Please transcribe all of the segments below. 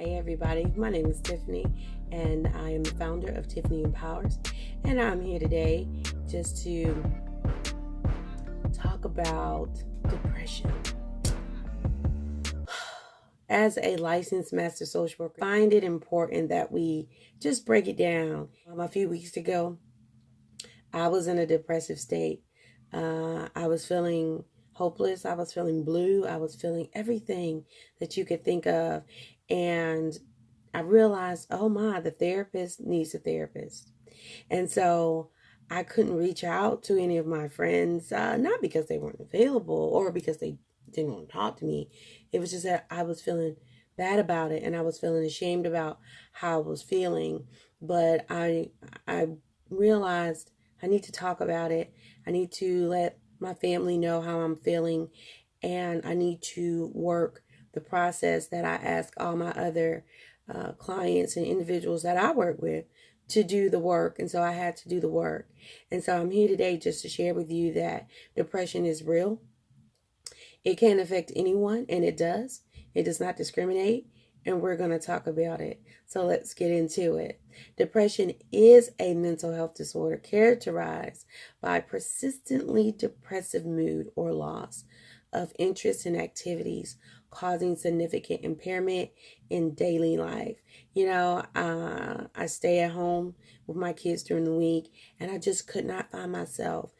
Hey everybody, my name is Tiffany and I am the founder of tiffany.empowers, and I'm here today just to talk about depression. As a licensed master social worker, I find it important that we just break it down. A few weeks ago, I was in a depressive state. I was feeling hopeless. I was feeling blue. I was feeling everything that you could think of. And I realized, oh my, the therapist needs a therapist. And so I couldn't reach out to any of my friends, not because they weren't available or because they didn't want to talk to me. It was just that I was feeling bad about it and I was feeling ashamed about how I was feeling. But I realized I need to talk about it. I need to let my family know how I'm feeling, and I need to work the process that I ask all my other clients and individuals that I work with to do the work. And so I had to do the work. And so I'm here today just to share with you that depression is real. It can affect anyone, and it does. It does not discriminate, and we're going to talk about it. So let's get into it. Depression is a mental health disorder characterized by persistently depressive mood or loss of interest in activities, causing significant impairment in daily life. I stay at home with my kids during the week, and I just could not find myself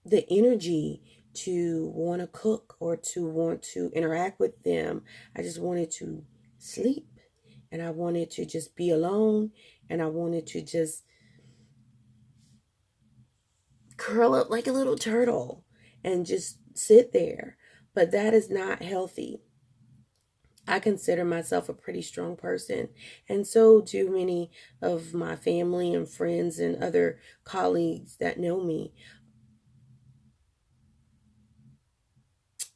the energy to want to cook or to want to interact with them. I just wanted to sleep, and I wanted to just be alone, and I wanted to just curl up like a little turtle and just sit there. But that is not healthy. I consider myself a pretty strong person, and so do many of my family and friends and other colleagues that know me.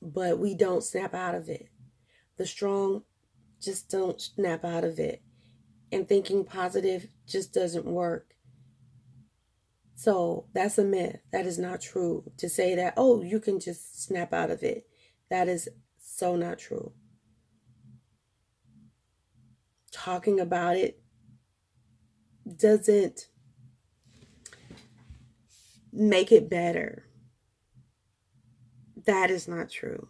But we don't snap out of it. The strong just don't snap out of it. And thinking positive just doesn't work. So that's a myth. That is not true. To say that, oh, you can just snap out of it. That is so not true. Talking about it doesn't make it better. That is not true.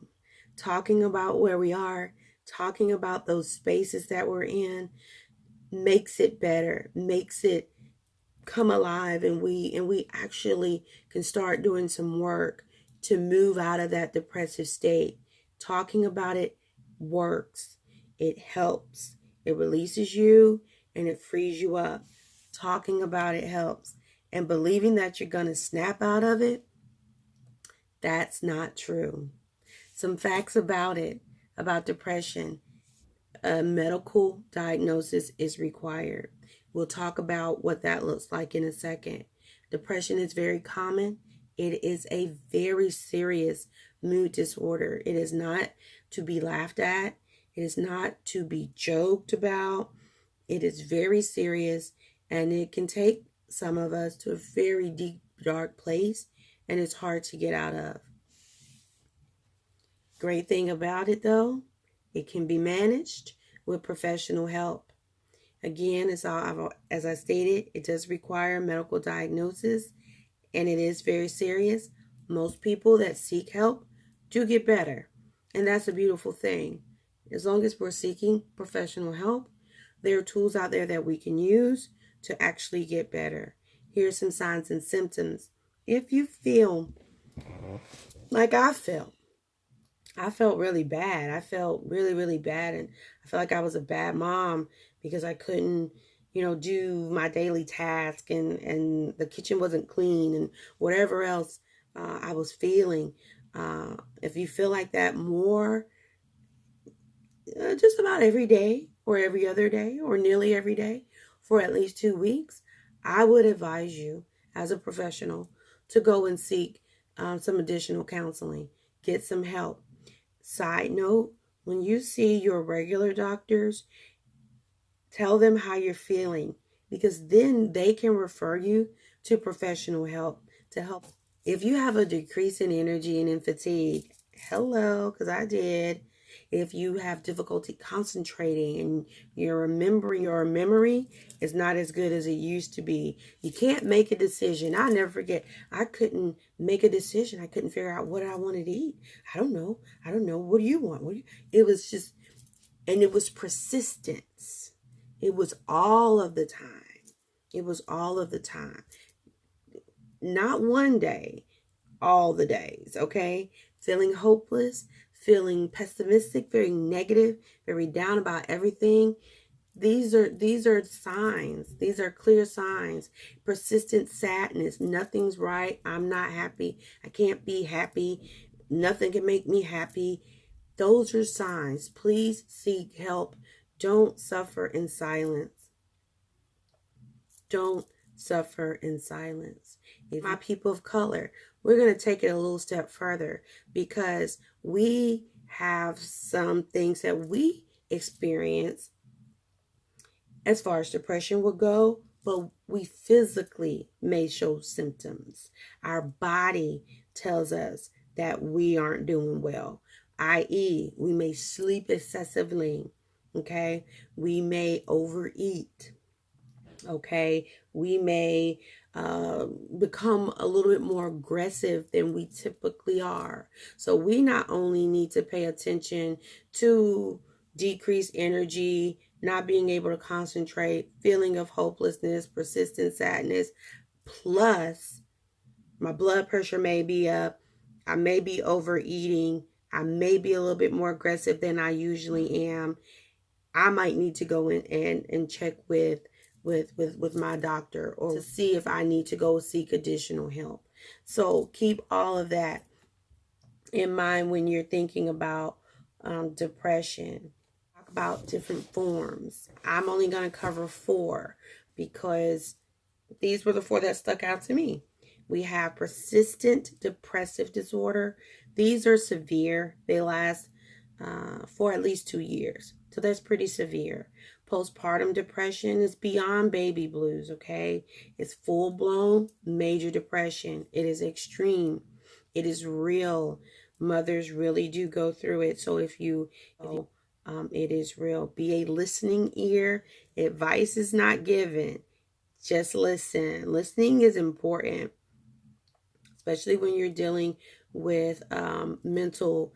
Talking about where we are, talking about those spaces that we're in, makes it better, makes it come alive, and we actually can start doing some work to move out of that depressive state. Talking about it works. It helps. It releases you and it frees you up. Talking about it helps. And believing that you're going to snap out of it, that's not true. Some facts about it, about depression. A medical diagnosis is required. We'll talk about what that looks like in a second. Depression is very common. It is a very serious mood disorder. It is not to be laughed at. It is not to be joked about. It is very serious, and it can take some of us to a very deep, dark place, and it's hard to get out of. Great thing about it, though, it can be managed with professional help. Again, as I stated, it does require a medical diagnosis, and it is very serious. Most people that seek help do get better, and that's a beautiful thing. As long as we're seeking professional help, there are tools out there that we can use to actually get better. Here are some signs and symptoms. If you feel like I felt really bad. I felt really, really bad, and I felt like I was a bad mom because I couldn't, do my daily task, and the kitchen wasn't clean, and whatever else I was feeling. If you feel like that more, just about every day or every other day or nearly every day for at least 2 weeks, I would advise you as a professional to go and seek some additional counseling, get some help. Side note, when you see your regular doctors, tell them how you're feeling, because then they can refer you to professional help to help. If you have a decrease in energy and in fatigue, hello, because I did, If you have difficulty concentrating and you're remembering, your memory is not as good as it used to be. You can't make a decision. I'll never forget. I couldn't make a decision. I couldn't figure out what I wanted to eat. I don't know. What do you want? It was just, and it was persistence. It was all of the time. It was all of the time. Not one day, all the days, okay? Feeling hopeless, feeling pessimistic, very negative, very down about everything. These are signs. These are clear signs. Persistent sadness. Nothing's right. I'm not happy. I can't be happy. Nothing can make me happy. Those are signs. Please seek help. Don't suffer in silence. Don't suffer in silence. If my people of color, we're going to take it a little step further, because we have some things that we experience as far as depression will go, but we physically may show symptoms. Our body tells us that we aren't doing well, i.e., we may sleep excessively, okay? We may overeat. Okay, we may become a little bit more aggressive than we typically are. So we not only need to pay attention to decreased energy, not being able to concentrate, feeling of hopelessness, persistent sadness, plus my blood pressure may be up, I may be overeating, I may be a little bit more aggressive than I usually am. I might need to go in and check with my doctor, or to see if I need to go seek additional help. So keep all of that in mind when you're thinking about depression. Talk about different forms. I'm only going to cover 4 because these were the 4 that stuck out to me. We have persistent depressive disorder. These are severe. They last for at least 2 years. So that's pretty severe. Postpartum depression is beyond baby blues, okay? It's full-blown major depression. It is extreme. It is real. Mothers really do go through it. So if it is real. Be a listening ear. Advice is not given. Just listen. Listening is important, especially when you're dealing with mental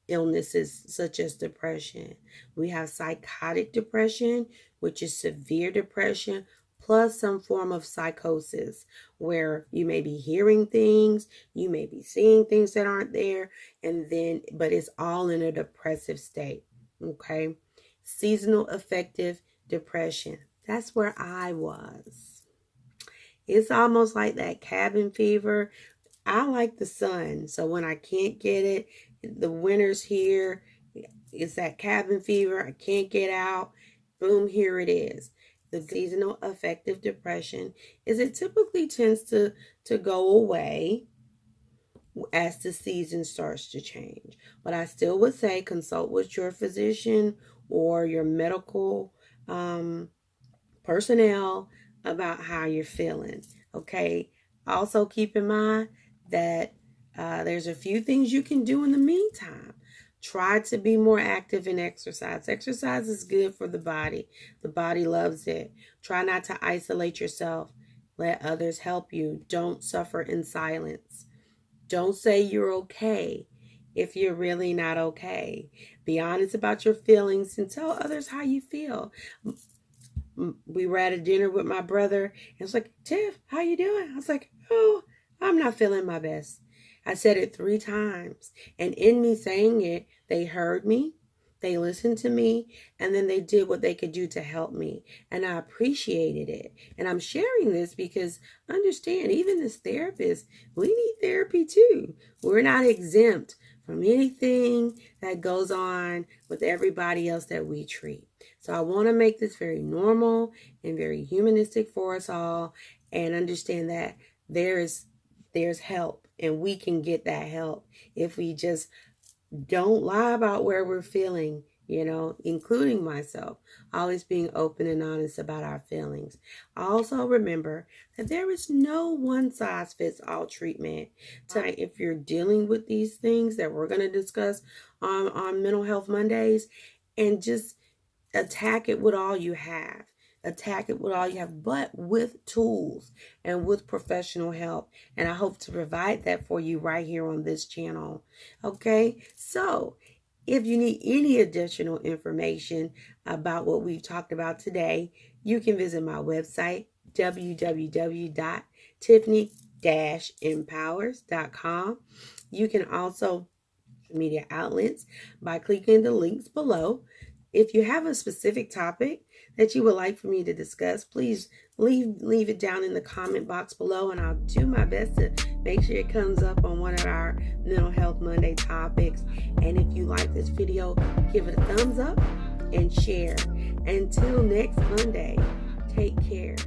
illnesses such as depression. We have psychotic depression, which is severe depression, plus some form of psychosis, where you may be hearing things, you may be seeing things that aren't there, but it's all in a depressive state, okay? Seasonal affective depression. That's where I was. It's almost like that cabin fever. I like the sun, so when I can't get it, the winter's here, it's that cabin fever, I can't get out, boom, here it is. The seasonal affective depression is it typically tends to go away as the season starts to change. But I still would say consult with your physician or your medical personnel about how you're feeling, okay? Also keep in mind that there's a few things you can do in the meantime. Try to be more active in exercise. Exercise is good for the body. The body loves it. Try not to isolate yourself. Let others help you. Don't suffer in silence. Don't say you're okay if you're really not okay. Be honest about your feelings and tell others how you feel. We were at a dinner with my brother, and it's like, Tiff, how you doing? I was like, oh, I'm not feeling my best. I said it 3 times. And in me saying it, they heard me, they listened to me, and then they did what they could do to help me. And I appreciated it. And I'm sharing this because understand, even as therapists, we need therapy too. We're not exempt from anything that goes on with everybody else that we treat. So I want to make this very normal and very humanistic for us all, and understand that there's help. And we can get that help if we just don't lie about where we're feeling including myself, always being open and honest about our feelings. Also remember that there is no one-size-fits-all treatment. If you're dealing with these things that we're going to discuss on Mental Health Mondays, and just attack it with all you have. Attack it with all you have, but with tools and with professional help. And I hope to provide that for you right here on this channel. Okay, so if you need any additional information about what we've talked about today, you can visit my website, www.tiffany.empowers.com. You can also media outlets by clicking the links below. If you have a specific topic that you would like for me to discuss, please leave it down in the comment box below, and I'll do my best to make sure it comes up on one of our Mental Health Monday topics. And if you like this video, give it a thumbs up and share. Until next Monday, take care.